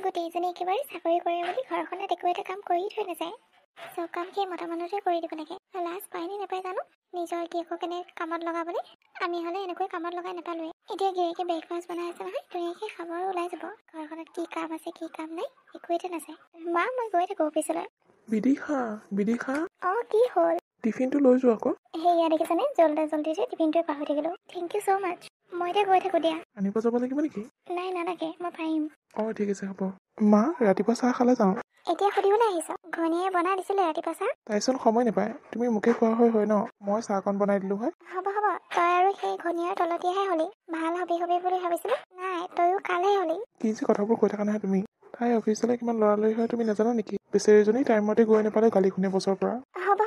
গোটেইজনী একেবাৰে চাকৰি কৰে বুলি ঘৰখনত একো এটা কাম কৰি থৈ নাযায়। চব কাম সেই মতা মানুহটোৱে কৰি দিব লাগে। লাজ পায় নে নাপায় জানো নিজৰ গিৰিয়েককেনে কামত লগাবলৈ। আমি হ'লে এনেকৈ কামত লগাই নাপালোৱে। এতিয়া গিৰিয়েকে ব্ৰেকফাষ্ট বনাই আছে নহয়, ধুনীয়াকৈ খাব আৰু ওলাই যাব। ঘৰখনত কি কাম আছে কি কাম নাই একো এটা নাচায়। মা মই গৈ থাকোঁ অফিচলৈ। বিদিশা অঁ কি হ'ল? টিফিনটো লৈ যোৱা আকৌ। সেয়া দেখিছানে জল্দি যে টিফিনটোৱে পাহৰি থাকিলোঁ। থেংক ইউ ছ' মাছ। মই এতিয়া গৈ থাকোঁ দিয়া। আনিব যাব লাগিব নেকি? নাই নালাগে মই পাৰিম। অঁ ঠিক আছে হ'ব। মা ৰাতিপুৱা চাহ খালে যাওঁ। এতিয়া সুধিবলৈ আহিছ? ঘনীয়ে বনাই দিছিলে ৰাতিপুৱা চাহ। তাইচোন সময় নাপায়, তুমি মোকে কোৱা হয় ন, মই চাহকণ বনাই দিলোঁ হয়। হ'ব তই আৰু সেই ঘনীয়াৰ তলতীয়াহে হলি। ভাল হবি বুলি ভাবিছিলো, নাই তইও কালহে হলি। কি যে কথাবোৰ কৈ থাকা নহয় তুমি। তাই অফিচলৈ কিমান লৰালৰি হয় তুমি নাজানা নেকি? বেচেৰীজনী টাইম মতে গৈ নাপালে গালি শুনে বছৰ পৰা। হ'ব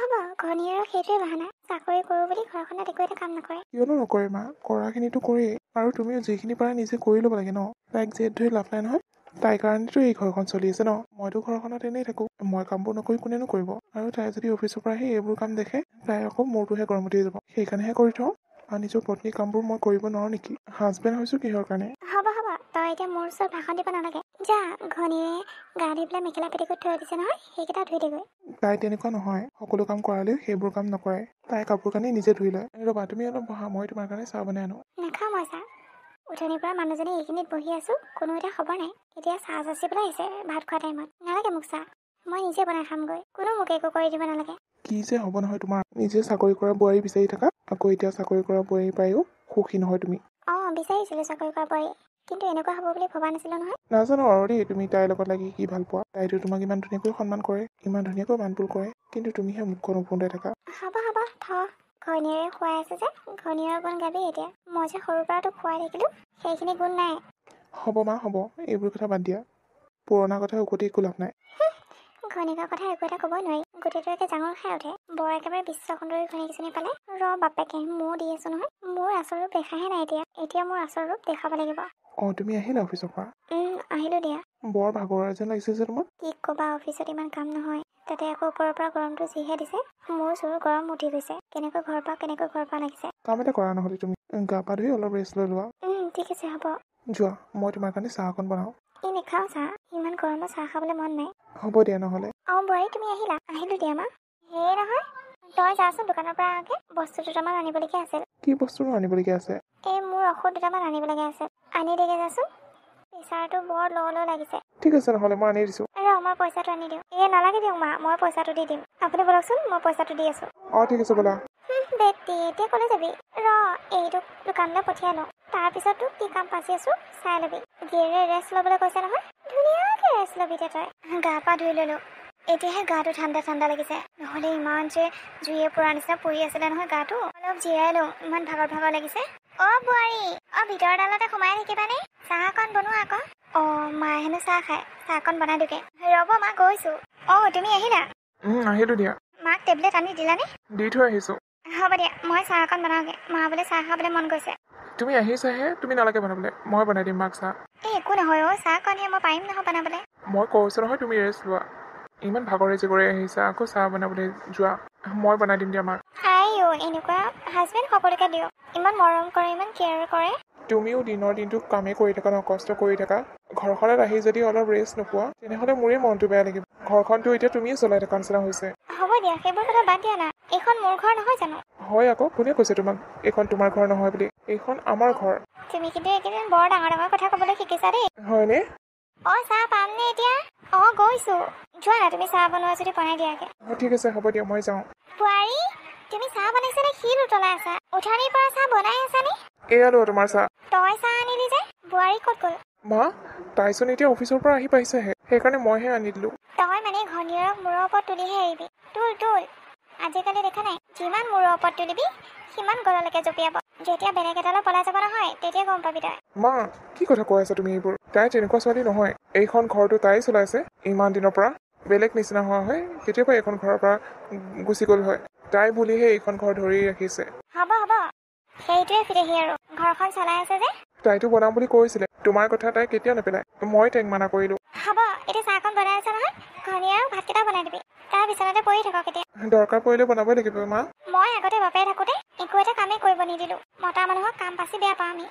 ঘনীয়াৰৰ সেইটোৱে বাহানা। চাকৰি কৰোঁ বুলি ঘৰখনত একো এটা কাম নকৰে। কিয়নো নকৰে মা, কৰাখিনিতো কৰেই। আৰু তুমিও যিখিনি পাৰা নিজে কৰি ল'ব লাগে ন। তাইক জেদ ধৰি লাভ নাই নহয়। তাইৰ কাৰণেতো এই ঘৰখন চলি আছে ন। মইতো ঘৰখনত এনেই থাকোঁ, মই কামবোৰ নকৰি কোনেনো কৰিব। আৰু তাই যদি অফিচৰ পৰা আহি এইবোৰ কাম দেখে, তাই আকৌ মোৰটোহে গৰম উঠি যাব। সেইকাৰণেহে কৰি থওঁ। আৰু নিজৰ পত্নীৰ কামবোৰ মই কৰিব নোৱাৰো নেকি? হাজবেণ্ড হৈছোঁ কিহৰ কাৰণে? হ'ব তই এতিয়া মোৰ ওচৰত ভাষণ দিব নালাগে। যা ঘনীয়ে গা ধুই পেলাই মেখেলা পেটিকোট থৈ দিছে নহয়, সেইকেইটা ধুই দেগৈ। তাই তেনেকুৱা নহয়, সকলো কাম কৰালেও সেইবোৰ কাম নকৰে। তাই কাপোৰ কানি নিজে ধুই লয়। ৰ'বা তুমি অলপ বহা, মই তোমাৰ কাৰণে চাহ বনাই আনো। নাখাওঁ মই চাহ। উঠনিৰ পৰা মানুহজনী এইখিনিত বহি আছোঁ, কোনো এটা খবৰ নাই। এতিয়া চাহ যাচি পেলাই আহিছে ভাত খোৱা টাইমত। নালাগে মোক চাহ, মই নিজে বনাই খামগৈ। কোনো মোক একো কৰি দিব নালাগে। কি যে হ'ব নহয় তোমাৰ। নিজে চাকৰি কৰা বোৱাৰী বিচাৰি থাকা, আকৌ এতিয়া চাকৰি কৰা বোৱাৰী পায়ো সুখী নহয় তুমি। অঁ বিচাৰিছিলোঁ চাকৰি কৰা বোৱাৰী, কিন্তু এনেকুৱা হ'ব বুলি ভবা নাছিলোঁ নহয়। নাজানো আৰু দেই তুমি তাইৰ লগত লাগি কি ভাল পোৱা। তাইতো তোমাক ইমান ধুনীয়াকৈ সন্মান কৰে, ইমান ধুনীয়াকৈ মানপুৰ কৰে, কিন্তু তুমিহে মুখখন ওফন্দাই থাকা। হ'ব থ। ঘনীয়েৰে খুৱাই আছে যে ঘনীয়েৰৰ গুণ গাবি এতিয়া। মই যে সৰুৰ পৰা তোক খুৱাই থাকিলোঁ, সেইখিনি গুণ নাই। হ'ব মা হ'ব, এইবোৰ কথা বাদ দিয়া। পুৰণা কথা উকতি একো লাভ নাই। ঘনীয়েকৰ কথা একো এটা ক'বই নোৱাৰি, গোটেইটো একে জাঙৰ খাই উঠে। বৰ একেবাৰে বিশ্ব সুন্দৰী ঘনীয়েকজনী পালে। বাপেকে ময়ো দি আছোঁ নহয়। মোৰ আচল ৰূপ দেখাহে নাই এতিয়া মোৰ আচল ৰূপ দেখাব লাগিব। অঁ তুমি আহিলা অফিচৰ পৰা? আহিলোঁ দিয়া। বৰ ভাগৰুৱা যেন লাগিছে যে তোমাক। কি ক'বা, অফিচত ইমান কাম নহয়, তাতে আকৌ ওপৰৰ পৰা গৰমটো যিহে দিছে, মোৰ চোৰ গৰম উঠি গৈছে। কেনেকৈ ঘৰ পাওঁ লাগিছে। কাম এটা কৰা নহ'লে তুমি গা পা ধুই অলপ ৰেষ্ট লৈ লোৱা। ঠিক আছে হ'ব। যোৱা, মই তোমাৰ কাৰণে চাহ অকণ বনাওঁ। নেখাওঁ চাহ, ইমান গৰমত চাহ খাবলৈ মন নাই। হ'ব দিয়া নহ'লে। বোৱাৰী তুমি আহিলা? আহিলোঁ দিয়া মা। সেয়ে নহয়, তই যাচোন দোকানৰ পৰা আগে, বস্তু দুটামান আনিবলগীয়া আছিল। কি বস্তুনো আনিবলগীয়া আছে? মোৰ ঔষধ দুটামান আনিবলগীয়া আছে। আনি দেগে যাচোন। প্ৰেছাৰটো বৰ ল' লাগিছে। ঠিক আছে নহ'লে মই আনি দিছোঁ। মই পইচাটো আনি দিওঁ। নালাগে দিয়ক মা, মই পইচাটো দি দিম। আপুনি বলকচোন, মই পইচাটো দি আছোঁ। অঁ ঠিক আছে ব'লা। বেটি এতিয়া ক'লৈ যাবি? এইটো দোকানলৈ পঠিয়াই লওঁ, তাৰপিছতো কি কাম পাচি আছোঁ চাই ল'বি। গিয়েৰে ৰেষ্ট ল'বলৈ কৈছে নহয়, ধুনীয়াকৈ ৰেষ্ট ল'বি তই। গা পা ধুই ল'লোঁ, এতিয়াহে গাটো ঠাণ্ডা লাগিছে। নহ'লে ইমান যে জুইয়ে পৰা নিচিনা পৰি আছিলে নহয় গাটো। অলপ জিৰাই লওঁ, ইমান ভাগৰ লাগিছে। বোৱাৰী ভিতৰৰ ডালতে সোমাই থাকিবানে? চাহ অকণ বনোৱা আকৌ। মায়ে হেনো চাহ খায়, চাহ অকণ বনাই দিওঁগে। ৰ'ব মা গৈছোঁ। তুমি আহিলা? আহিলোঁ দিয়া। মাক টেবলেট আনি দিলানে? দি থৈ আহিছোঁ। হ'ব দিয়া, মই চাহ অকণ বনাওঁগে। মা বোলে চাহ খাবলৈ মন গৈছে। তুমি আহিছাহে, তুমি নালাগে বনাবলৈ, মই বনাই দিম মাক চাহ। একো নহয় চাহ কণিয়ে মই পাৰিম নহয় বনাবলৈ। মই কৈছোঁ নহয় তুমি ৰেষ্ট লোৱা। ইমান ভাগৰে জিগৰে আহিছা, আকৌ চাহ বনাবলৈ যোৱা। মই বনাই দিম দিয়া মাক। এনেকুৱা হাজবেণ্ড সকলোকে দিয়ক। ইমান মৰম কৰে, ইমান কেয়াৰ কৰে। তুমিও দিনৰ দিনটো কামেই কৰি থাকা ন, কষ্ট কৰি থাকা। ঘৰখনত আহি যদি অলপ ৰেষ্ট নোপোৱা, তেনেহ'লে মোৰে মনটো বেয়া লাগিব। ঘৰখনতো এতিয়া তুমিয়ে চলাই থকা নিচিনা হৈছে। হ'ব দিয়া, সেইবোৰ কথা বাদ দিয়া না। এইখন মোৰ ঘৰ নহয় জানো? হয় আকৌ, কোনে কৈছে তোমাক এইখন তোমাৰ ঘৰ নহয় বুলি? এইখন আমাৰ ঘৰ। তুমি কিন্তু এইকেইদিন বৰ ডাঙৰ কথা ক'বলৈ শিকিছা দেই। হয়নে? চাহ পামনে এতিয়া? গৈছোঁ। যোৱা না, তুমি চাহ বনোৱা যদি বনাই দিয়াগে। ঠিক আছে হ'ব দিয়া, মই যাওঁ। বোৱাৰী তুমি চাহ বনাইছা নে ক্ষীৰ উতলাই আছা? উঠনিৰ পৰা চাহ বনাই আছানে? এয়া লো তোমাৰ চাহ। তই চাহ আনিলি যে, বোৱাৰী ক'ত গ'ল? মা, তাইচোন এতিয়া অফিচৰ পৰা আহি পাইছেহে, সেইকাৰণে মইহে আনি দিলোঁ। তই মানে ঘনীয়েৰক মূৰৰ ওপৰত তুলিহে আহিবি। তুল। আজিকালি দেখা নাই, যিমান মূৰৰ ওপৰত তুলিবি সিমান গললৈকে জঁপিয়াব। যেতিয়া বেলেগ এটালৈ পলাই যাব নহয়, তেতিয়া গম পাবি তই। মা, কি কথা কৈ আছা তুমি এইবোৰ? তাই তেনেকুৱা ছোৱালী নহয়। এইখন ঘৰটো তাই চলাইছে ইমান দিনৰ পৰা। বেলেগ নিচিনা হোৱা হয় কেতিয়াবা এইখন ঘৰৰ পৰা গুচি গ'ল হয়। তাই বুলিহে এইখন ঘৰ ধৰি ৰাখিছে। হ'ব সেইটোৱে ফিৰেহি আৰু ঘৰখন চলাই আছে যে। তাইতো বনাম বুলি কৈছিলে, তোমাৰ কথা তাই কেতিয়াও নেপেলাই। মই তাইক মানা কৰিলোঁ। হ'ব, এতিয়া চাহকণ বনাই আছে নহয়, ঘনীয়েৰক ভাতকেইটা বনাই দিবি। তাৰ বিচনাতে পৰি থাকক এতিয়া। দৰকাৰ পৰিলে বনাবই লাগিব মা। মই আগতে বাপেৰে থাকোঁতে একো এটা কামেই কৰিব নিদিলোঁ। মতা মানুহক কাম পাচি বেয়া পাওঁ আমি।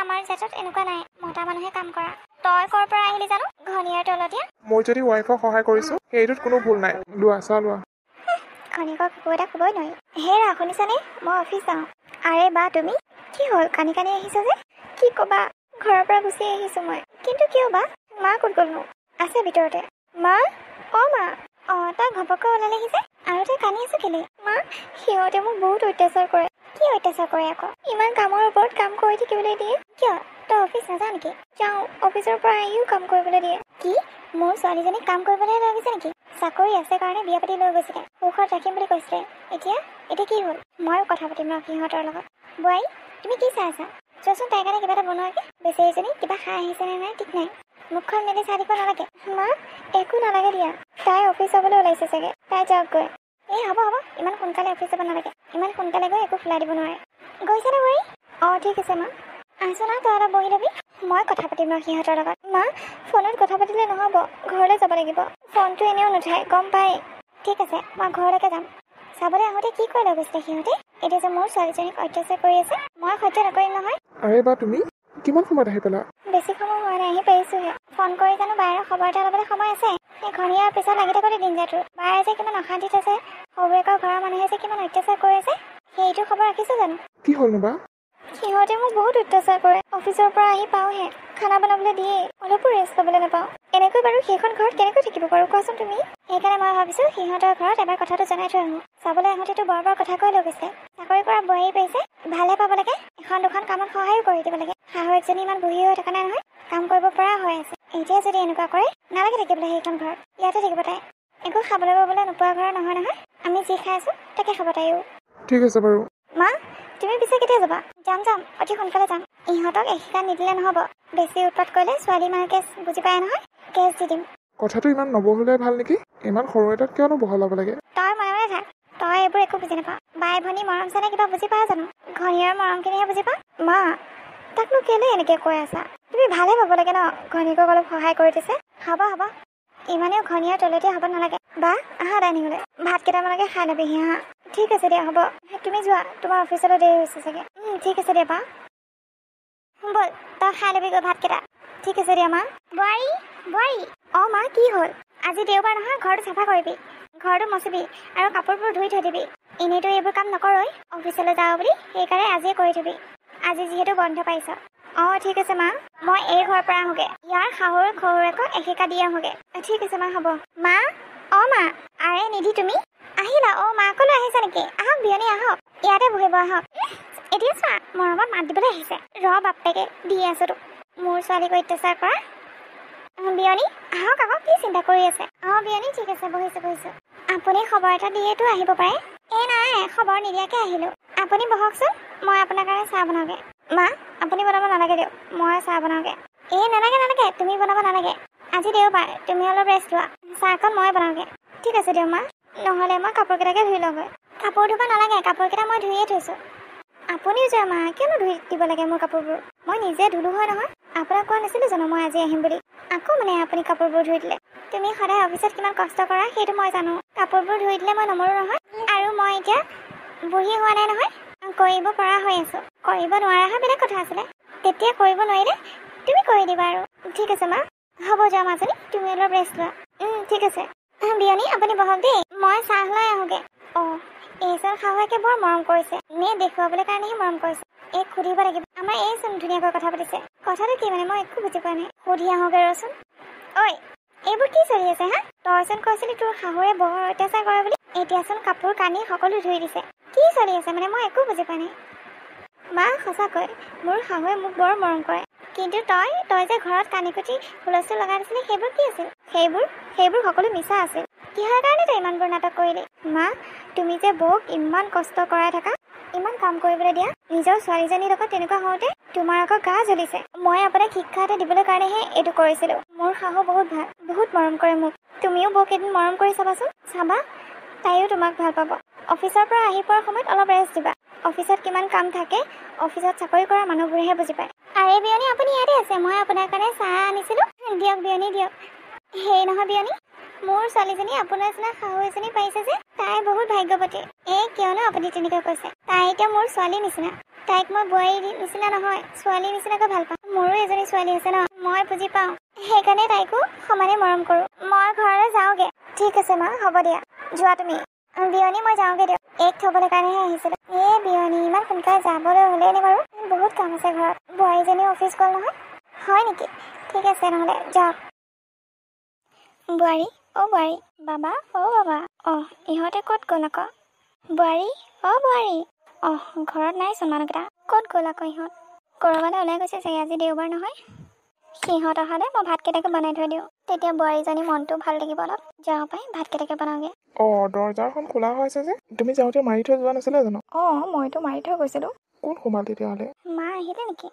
আমাৰ জাতত এনেকুৱা নাই, মতা মানুহে কাম কৰা। তই ক'ৰ পৰা আহিলি জানো? ঘনীয়েৰ তলতে মই যদি ৱাইফক সহায় কৰিছোঁ সেইটোত কোনো ভুল নাই। লোৱা চাহ লোৱা। খনিকক একো এটা ক'বই নোৱাৰি। হেৰা শুনিছানে, মই অফিচ যাওঁ। আৰে বা তুমি কি হ'ল কানি কানি আহিছা যে? কি ক'বা, ঘৰৰ পৰা গুচি আহিছোঁ মই। কিন্তু কিয় বা? মা ক'ত গ'লনো? আছে ভিতৰতে। মা মা তই ঘপককৈ ওলালেহি যে, আৰু তই কান্দি আছ কেলে? মা সিহঁতে মোক বহুত অত্যাচাৰ কৰে। কি অত্যাচাৰ কৰে আকৌ? ইমান কামৰ ওপৰত কাম কৰি থাকিবলৈ দিয়ে। কিয় তই অফিচ নাযাৱ নেকি? যাওঁ, অফিচৰ পৰা আহিও কাম কৰিবলৈ দিয়ে। কি মোৰ ছোৱালীজনীক কাম কৰিবলৈ লৈ গৈছে নেকি? চাকৰি আছে কাৰণে বিয়া পাতি লৈ গৈছিলে, সুখত ৰাখিম বুলি কৈছিলে। এতিয়া কি হ'ল? ময়ো কথা পাতিম ন সিহঁতৰ লগত। বোৱাৰী তুমি কি চাই আছা? চোৱাচোন তাইৰ কাৰণে কিবা এটা বনোৱাকে। বেচেৰীজনী কিবা খাই আহিছে নে নাই ঠিক নাই। মুখখন মেলি চাই দিব নালাগে। মা একো নালাগে দিয়া, তাই অফিচ যাবলৈ ওলাইছে চাগে, তাই যাওকগৈ। হ'ব ইমান সোনকালে অফিচ যাব নালাগে। ইমান সোনকালে গৈ একো খোলাই দিব নোৱাৰে। গৈছেনে বোৱাৰী? ঠিক আছে মা। আছো না, তই অলপ বহি ল'বি, মই কথা পাতিম ন সিহঁতৰ লগত। মা ফোনত কথা পাতিলে নহ'ব, ঘৰলৈ যাব লাগিব। ফোনটো এনেও নুঠায় গম পাই। ঠিক আছে মই ঘৰলৈকে যাম। চাবলৈ আহোঁতে কি কৰি লৈ গৈছিলে সিহঁতে? এতিয়া যে মোৰ ছোৱালীজনীক অত্যাচাৰ কৰি আছে, মই সহ্য নকৰিম নহয়। আৰে বা তুমি কিমান সময়ত আহি পেলা? বেছি সময় হোৱা নাই, আহি পাৰিছোহে। ফোন কৰি জানো বাহিৰৰ খবৰ এটা ল'বলৈ সময় আছে? এই ঘনীয়াৰ পিছত লাগি থাকোঁতে দিন যায়তো। বায়ে যে কিমান অশান্তিত আছে, শহুৰেকৰ ঘৰৰ মানুহে যে কিমান অত্যাচাৰ কৰি আছে, সেইটো খবৰ ৰাখিছোঁ জানো? কি হ'লনো বা? সিহঁতে মোক বহুত অত্যাচাৰ কৰে। অফিচৰ পৰা আহি পাওঁহে, খানা বনাবলৈ দিয়ে, অলপো ৰেষ্ট ল'বলৈ নাপাওঁ। এনেকৈ বাৰু সেইখন ঘৰত কেনেকৈ থাকিব পাৰোঁ কোৱাচোন তুমি? সেইকাৰণে মই ভাবিছোঁ সিহঁতৰ ঘৰত এবাৰ কথাটো জনাই থৈ আহোঁ। চাবলৈ আহোঁতেতো বৰ কথা কৈ লৈ গৈছে। চাকৰি কৰা বোৱাৰী পাইছে, ভালে পাব লাগে, এখন দুখন কামত সহায়ো কৰি দিব লাগে। শাহুৱেকজনী ইমান বুঢ়ী হৈ থকা নাই নহয়, কাম কৰিব পৰা হৈ আছে। এতিয়া যদি এনেকুৱা কৰে, নালাগে থাকিবলৈ সেইখন ঘৰত, ইয়াতে থাকিব তাই। একো খাবলৈ পাবলৈ নোপোৱা ঘৰ নহয় নহয়, আমি যি খাই আছোঁ তাকে খাব তাইও। ঠিক আছে বাৰু। মা তুমি পিছে কেতিয়া যাবা? যাম অতি সোনকালে যাম। ইহঁতক এশিকা নিদিলে নহ'ব, বেছি উৎপাত কৰিলে ছোৱালী মানে কেছ বুজি পায় নহয়, কেছ দি দিম। কথাটো ইমান নবহলে ভাল নেকি? ইমান সৰু এটাত কিয়নো বহলাব লাগে? তই মৰমে থাক, তই এইবোৰ একো বুজি নাপাওঁ। বাই ভনী মৰম চালে কিবা বুজি পাওঁ জানো? ঘনীয়াৰ মৰমখিনিহে বুজি পাওঁ। মা তাকনো কেলে এনেকৈ কৈ আছা? তুমি ভালে পাব লাগে ন, ঘনীয়েকক অলপ সহায় কৰি দিছে। হ'ব ইমানেও ঘনীয়াৰ তলতে হ'ব নালাগে। বা আহা ডাইনিঙলৈ, ভাত কেইটামানকে খাই ল'বিহি আহা। ঠিক আছে দিয়া হ'ব, তুমি যোৱা, তোমাৰ অফিচলৈ দেৰি হৈছে চাগে। ঠিক আছে দিয়া বা। ব'ল তই খাই ল'বিগৈ ভাতকেইটা। ঠিক আছে দিয়া মা। বোৱাৰী মা কি হ'ল? আজি দেওবাৰ নহয়, ঘৰটো চাফা কৰিবি, ঘৰটো মচিবি আৰু কাপোৰবোৰ ধুই থৈ দিবি। এনেইতো এইবোৰ কাম নকৰই, অফিচলৈ যাওঁ বুলি, সেইকাৰণে আজিয়ে কৰি থবি। আজি যিহেতু বন্ধ পাইছ। ঠিক আছে মা, মই এই ঘৰৰ পৰা আহোঁগৈ, ইয়াৰ শহুৰেকক এশিকা দি আহোঁগৈ। ঠিক আছে মা হ'ব। মা মা আৰে নিধি তুমি আহিলা? মাকলৈ আহিছা নেকি? আহক বিয়নী আহক, ইয়াতে বহিব আহক। এতিয়া চোৱা মৰমত মাত দিবলৈ আহিছে। বাপেকে দি আছো তোক, মোৰ ছোৱালীক অত্যাচাৰ কৰা। বিয়নী আহক আকৌ, কি চিন্তা কৰি আছে? বিয়নী ঠিক আছে, বহিছোঁ। আপুনি খবৰ এটা দিয়েতো আহিব পাৰে। নাই খবৰ নিদিয়াকৈ আহিলোঁ। আপুনি বহকচোন, মই আপোনাৰ কাৰণে চাহ বনাওঁগৈ। মা আপুনি বনাব নালাগে দিয়ক, মই চাহ বনাওঁগৈ। নালাগে তুমি বনাব নালাগে। আজি দেওবাৰ, তুমি অলপ ৰেষ্ট লোৱা, চাহকণ মই বনাওঁগৈ। ঠিক আছে দিয়ক মা, নহ'লে মই কাপোৰকেইটাকে ধুই লওঁগৈ। কাপোৰ ধুব নালাগে, কাপোৰকেইটা মই ধুইয়ে থৈছোঁ। আপুনিও যোৱা মা, কিয়নো ধুই দিব লাগে মোৰ কাপোৰবোৰ? মই নিজে ধুলোঁ হয় নহয়, আপোনাক কোৱা নাছিলোঁ জানো মই আজি আহিম বুলি? আকৌ মানে আপুনি কাপোৰবোৰ ধুই দিলে। তুমি সদায় অফিচত কিমান কষ্ট কৰা সেইটো মই জানো। কাপোৰবোৰ ধুই দিলে মই নমৰোঁ নহয়। আৰু মই এতিয়া বুঢ়ী হোৱা নাই নহয়, কৰিব পৰা হৈ আছোঁ। কৰিব নোৱাৰা হয় বেলেগ কথা আছিলে, তেতিয়া কৰিব নোৱাৰিলে তুমি কৰি দিবা আৰু। ঠিক আছে মা, হ'ব যোৱা মাজনী, তুমি অলপ ৰেষ্ট লোৱা। ঠিক আছে বিয়নী আপুনি বহক দেই, মই চাহ লৈ আহোঁগৈ। এইজন শাহুৱেকে বৰ মৰম কৰিছে, দেখুৱাবলৈ কাৰণেহে মৰম কৰিছে। সুধিব লাগিব, আমাৰ এইচোন ধুনীয়াকৈ কথা পাতিছে। কথাটো কি মানে মই একো বুজি পোৱা নাই, সুধি আহোঁগৈ ৰচোন। এইবোৰ কি চলি আছে হা? তইচোন কৈছিলি তোৰ শাহুৱে বৰ অত্যাচাৰ কৰে বুলি, এতিয়াচোন কাপোৰ কানি সকলো ধুই দিছে। কি চলি আছে মানে মই একো বুজি পোৱা নাই। মা সঁচাকৈ মোৰ শাহুৱে মোক বৰ মৰম কৰে, কিন্তু তই যে ঘৰত কানি কুটি হুলস্থুল লগাই দিছিলি, সেইবোৰ কি আছিল? সেইবোৰ সকলো মিছা আছিল। কিহৰ কাৰণে তই ইমানবোৰ নাটক কৰিলি? মা তুমি যে বৌক ইমান কষ্ট কৰাই থাকা, ইমান কাম কৰিবলৈ দিয়া, নিজৰ ছোৱালীজনীৰ লগত তেনেকুৱা হওঁতে তোমাৰ আকৌ গা জ্বলিছে। মই আপোনাক শিক্ষা এটা দিবলৈ কাৰণেহে এইটো কৰিছিলোঁ। মোৰ শাহু বহুত ভাল, বহুত মৰম কৰে মোক। তুমিও বৌক এদিন মৰম কৰি চাবাচোন, চাবা তাইও তোমাক ভাল পাব। অফিচৰ পৰা আহি পোৱাৰ সময়ত অলপ ৰেষ্ট দিবা। অফিচত কিমান কাম থাকে, অফিচত চাকৰি কৰা মানুহবোৰেহে বুজি পায়। আৰে বিয়নী আপুনি ইয়াতে আছে, মই আপোনাৰ কাৰণে চাহ আনিছিলোঁ। দিয়ক বিয়নী দিয়ক। সেই নহয় বিয়নী, মোৰ ছোৱালীজনী আপোনাৰ নিচিনা শাহু এজনী পাইছে যে, তাই বহুত ভাগ্যৱতী। কিয়নো আপুনি তেনেকৈ কৈছে? তাই এতিয়া মোৰ ছোৱালীৰ নিচিনা, তাইক মই বোৱাৰীৰ নিচিনা নহয়, ছোৱালীৰ নিচিনাকৈ ভাল পাওঁ। মোৰো এজনী ছোৱালী আছে ন, মই বুজি পাওঁ, সেইকাৰণে তাইকো সমানে মৰম কৰোঁ। মই ঘৰলৈ যাওঁগে। ঠিক আছে মা, হ'ব দিয়া, যোৱা তুমি। বিয়নী মই যাওঁগে দিয়ক, এইক থ'বলৈ কাৰণেহে আহিছিলোঁ। বিয়নী ইমান সোনকালে যাবলৈ হ'লেই নে বাৰু? বহুত কাম আছে ঘৰত। বোৱাৰীজনী অফিচ গ'ল নহয়। হয় নেকি? ঠিক আছে নহ'লে যাওক। বোৱাৰী, বোৱাৰী, বাবা, বাবা। ইহঁতে ক'ত গ'ল আকৌ? বোৱাৰী, বোৱাৰী। ঘৰত নাইচোন মানুহকেইটা। ক'ত গ'ল আকৌ ইহঁত? ক'ৰবালৈ ওলাই গৈছে চাগে, আজি দেওবাৰ নহয়। সিহঁত অহালে মই ভাতকেইটাকে বনাই থৈ দিওঁ, তেতিয়া বোৱাৰীজনী মনটো ভাল লাগিব অলপ। যাওঁ পাই ভাতকেইটাকে বনাওঁগে। দৰজাখন খোলা হৈছে যে, তুমি যাওঁতে মাৰি থৈ যোৱা নাছিলে জানো? মইতো মাৰি থৈ গৈছিলোঁ। কোন সোমাল তেতিয়াহ'লে? মা আহিলে নেকি?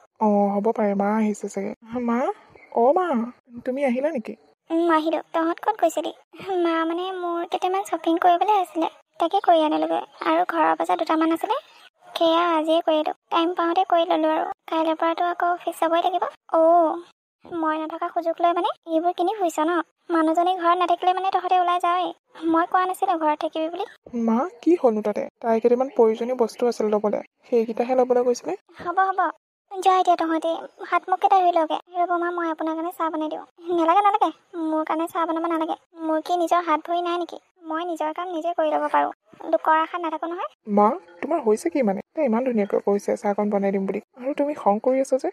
হ'ব পাৰে, মা আহিছে চাগে। মা, মা, তুমি আহিলা নেকি? আহিলোঁ। তহঁত ক'ত গৈছিলি? মা মানে মোৰ কেইটামান শ্বপিং কৰিবলৈ আছিলে, তাকে কৰি আনিলোগৈ। আৰু ঘৰৰ বজাৰ দুটামান আছিলে, সেয়া আজিয়ে কৰিলোঁ। টাইম পাওঁতে কৰি ল'লোঁ আৰু। কাইলৈৰ পৰাতো আকৌ অফিচ যাবই লাগিব। মই নথকা সুযোগ লৈ মানে এইবোৰ কিনি ফুৰিছ ন? মানুহজনী ঘৰত নাথাকিলে মানে তহঁতে ওলাই যাৱেই। মই কোৱা নাছিলোঁ ঘৰত থাকিবি বুলি। মা, কি হ'লনো তাতে? তাই কেইটামান প্ৰয়োজনীয় বস্তু আছিল ল'বলৈ, সেইকেইটাহে ল'বলৈ গৈছিলে। হ'ব, যা এতিয়া তহঁতে হাত মুখকেইটা ধুই লওঁগে। ৰ'ব মা, মই আপোনাৰ কাৰণে চাহ বনাই দিওঁ। নালাগে, মোৰ কাৰণে চাহ বনাব নালাগে। মোৰ কি নিজৰ হাত ভৰি নাই নেকি? মই নিজৰ কাম নিজে কৰি ল'ব পাৰোঁ, লোকৰ আশাত নাথাকোঁ নহয়। মা, তোমাৰ হৈছে কি মানে? তাই ইমান ধুনীয়াকৈ কৈছে চাহকণ বনাই দিম বুলি, আৰু তুমি খং কৰি আছা যে?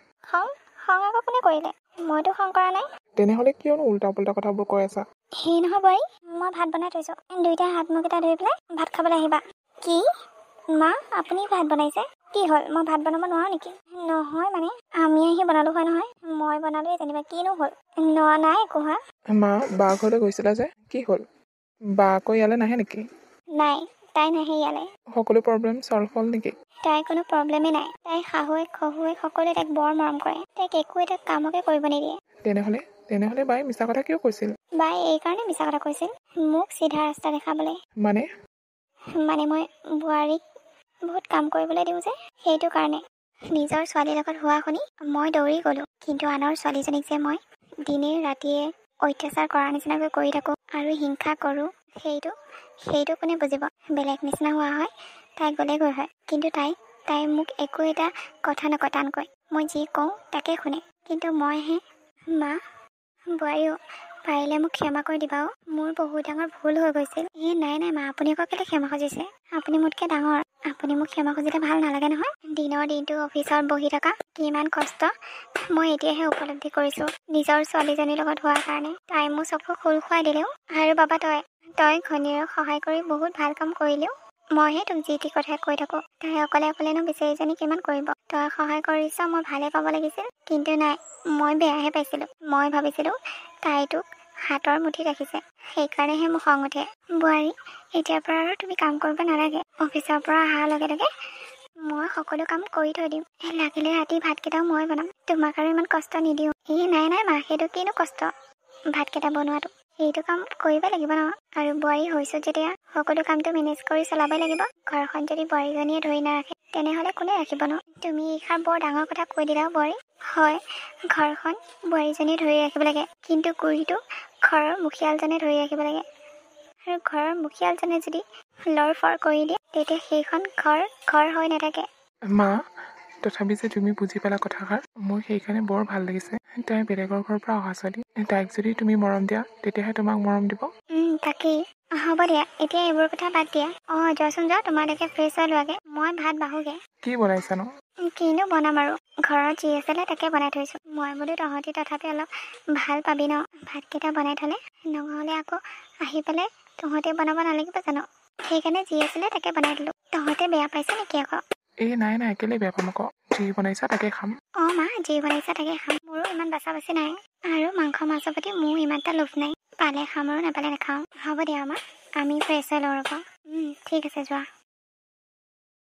খং আকৌ কোনে কৰিলে? মইতো খং কৰা নাই। তেনেহ'লে কিয়নো উল্টা পুল্টা কথাবোৰ কৈ আছা? সেই নহয় বোৱাৰী, মই ভাত বনাই থৈছোঁ, দুইটাই হাত মুখকেইটা ধুই পেলাই ভাত খাবলৈ আহিবা। কি মা, আপুনি ভাত বনাইছে? কি হ'ল, মই ভাত বনাব নোৱাৰোঁ নেকি? নহয় মানে আমি আহি বনালোঁ হয় নহয়। মই বনালোৱে যেনিবা, কিনো হ'ল? নাই একো হোৱা। মা, বা ঘৰলৈ গৈছিলা যে, কি হ'ল? বা আকৌ ইয়ালৈ নাহে নেকি? নাই, তাই নাহে ইয়ালৈ। সকলো প্ৰব্লেম ছল্ভ হ'ল নেকি? তাইৰ কোনো প্ৰব্লেমেই নাই। তাই শাহুৱেক শহুৱেক সকলোৱে তাইক বৰ মৰম কৰে। তাইক একো এটা কামকে কৰিব নিদিয়ে। তেনেহ'লে বাই মিছা কথা কিয় কৈছিল? বাই এইকাৰণে মিছা কথা কৈছিল, মোক চিধা ৰাস্তা দেখাবলৈ। মানে মই বোৱাৰীক বহুত কাম কৰিবলৈ দিওঁ যে, সেইটো কাৰণে। নিজৰ ছোৱালীৰ লগত হোৱা শুনি মই দৌৰি গ'লোঁ, কিন্তু আনৰ ছোৱালীজনীক যে মই দিনে ৰাতিয়ে অত্যাচাৰ কৰাৰ নিচিনাকৈ কৰি থাকোঁ আৰু হিংসা কৰোঁ, সেইটো কোনে বুজিব? বেলেগ নিচিনা হোৱা হয় তাই গ'লেগৈ হয়, কিন্তু তাই মোক একো এটা কথা নকয় টানকৈ। মই যি কওঁ তাকে শুনে, কিন্তু মইহে। মা, বোৱাৰীও পাৰিলে মোক ক্ষমা কৰি দিবা। মোৰ বহুত ডাঙৰ ভুল হৈ গৈছিল। নাই মা, আপুনি আকৌ কেলৈ ক্ষমা খুজিছে? আপুনি মোতকৈ ডাঙৰ, আপুনি মোক ক্ষমা খুজিলে ভাল নালাগে নহয়। দিনৰ দিনটো অফিচত বহি থকা কিমান কষ্ট মই এতিয়াহে উপলব্ধি কৰিছোঁ, নিজৰ ছোৱালীজনীৰ লগত হোৱাৰ কাৰণে। তাই মোৰ চকু খোল খুৱাই দিলেও। আৰু বাবা, তই ঘনীৰক সহায় কৰি বহুত ভাল কাম কৰিলেও মইহে তোক যি টি কথা কৈ থাকোঁ। তাই অকলেনো বিচাৰিজনী কিমান কৰিব? তই সহায় কৰিছ, মই ভালে পাব লাগিছিল, কিন্তু নাই, মই বেয়াহে পাইছিলোঁ। মই ভাবিছিলোঁ তাই তোক হাতৰ মুঠিত ৰাখিছে, সেইকাৰণেহে মোৰ খং উঠে। বোৱাৰী, এতিয়াৰ পৰা আৰু তুমি কাম কৰিব নালাগে। অফিচৰ পৰা অহাৰ লগে লগে মই সকলো কাম কৰি থৈ দিম। লাগিলে ৰাতি ভাতকেইটাও মই বনাম, তোমাক আৰু ইমান কষ্ট নিদিওঁ। নাই মা, সেইটো কিনো কষ্ট? ভাতকেইটা বনোৱাটো সেইটো কাম কৰিব লাগিব ন। আৰু বোৱাৰী হৈছোঁ যেতিয়া সকলো কামটো মেনেজ কৰি চলাবই লাগিব। ঘৰখন যদি বোৱাৰীজনীয়ে ধৰি নাৰাখে তেনেহ'লে কোনে ৰাখিব ন? তুমি এইষাৰ বৰ ডাঙৰ কথা কৈ দিলা বোৱাৰী। হয়, ঘৰখন বোৱাৰীজনীয়ে ধৰি ৰাখিব লাগে, কিন্তু গুৰিটো ঘৰৰ মুখিয়ালজনে ধৰি ৰাখিব লাগে। আৰু ঘৰৰ মুখিয়ালজনে যদি লৰফৰ কৰি দিয়ে, তেতিয়া সেইখন ঘৰ হৈ নাথাকে। মা, তথাপি যে তুমি বুজি পালা কথাষাৰ, মোৰ সেইকাৰণে বৰ ভাল লাগিছে। তাই বেলেগৰ ঘৰৰ পৰা অহা ছোৱালী, তাইক যদি তুমি মৰম দিয়া তেতিয়াহে তোমাক মৰম দিব। তাকেই। হ'ব দিয়া, এতিয়া এইবোৰ কথা বাদ দিয়া। যোৱাচোন যোৱা, তোমালোকে ফ্ৰেছ হৈ লোৱাগে, মই ভাত বাঢ়োগে। কি বনাইছানো? কিনো বনাম আৰু, ঘৰত যি আছিলে তাকে বনাই থৈছোঁ। মই বোলো তহঁতি তথাপি অলপ ভাল পাবি ন ভাতকেইটা বনাই থ'লে, নহ'লে আকৌ আহি পেলাই তহঁতে বনাব নালাগিব জানো? সেইকাৰণে যি আছিলে তাকে বনাই দিলোঁ। তহঁতে বেয়া পাইছে নেকি আকৌ? নাই কেলে বেয়া পাম আকৌ, যি বনাইছা তাকে খাম। মা, যি বনাইছা তাকে খাম, মোৰো ইমান বাচা বাচি নাই। আৰু মাংস মাছৰ প্ৰতি মোৰ ইমান এটা লোভ নাই, পালে খাম আৰু নাপালে নাখাওঁ। হ'ব দিয়া মা, আমি ফ্ৰেছ হৈ লওঁ ৰ'ব। ঠিক আছে, যোৱা।